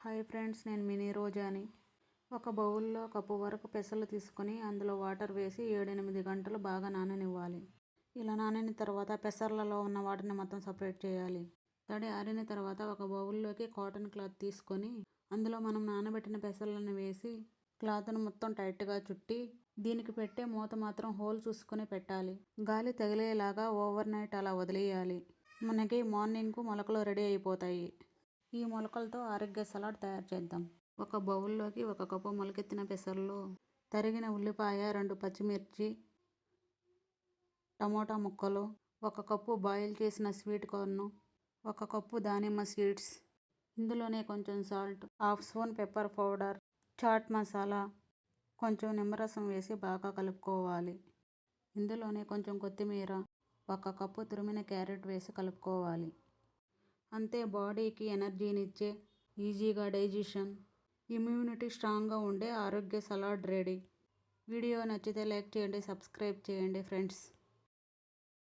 Hi friends, నేను mini రోజాని. ఒక బౌల్లో కప్పు వరకు పెసలు తీసుకొని అందులో వాటర్ వేసి 7-8 గంటలు బాగా నాననివ్వాలి. ఇలా నానిన తర్వాత పెసర్లలో ఉన్న వాటిని మొత్తం సపరేట్ చేయాలి. తడి ఆరిన తర్వాత ఒక బౌల్లోకి కాటన్ క్లాత్ తీసుకొని అందులో మనం నానబెట్టిన పెసలను వేసి క్లాత్ను మొత్తం టైట్గా చుట్టి దీనికి పెట్టే మూత మాత్రం హోల్ చూసుకొని పెట్టాలి. గాలి తగిలేలాగా ఓవర్ నైట్ అలా వదిలేయాలి. మనకి మార్నింగ్కు మొలకలు రెడీ అయిపోతాయి. ఈ మొలకలతో ఆరోగ్య సలాడ్ తయారు చేద్దాం. ఒక బౌల్లోకి 1 కప్పు మొలకెత్తిన పెసర్లు, తరిగిన ఉల్లిపాయ, 2 పచ్చిమిర్చి, టమోటా ముక్కలు, 1 కప్పు బాయిల్ చేసిన స్వీట్ కార్న్, 1 కప్పు దానిమ్మ సీడ్స్, ఇందులోనే కొంచెం salt, half spoon pepper powder, chaat masala, కొంచెం నిమ్మరసం వేసి బాగా కలుపుకోవాలి. ఇందులోనే కొంచెం కొత్తిమీర, 1 కప్పు తురిమిన క్యారెట్ వేసి కలుపుకోవాలి. అంతే, బాడీకి ఎనర్జీనిచ్చే, ఈజీగా డైజెషన్, ఇమ్యూనిటీ స్ట్రాంగ్గా ఉండే ఆరోగ్య సలాడ్ రెడీ. వీడియో నచ్చితే లైక్ చేయండి, సబ్స్క్రైబ్ చేయండి ఫ్రెండ్స్.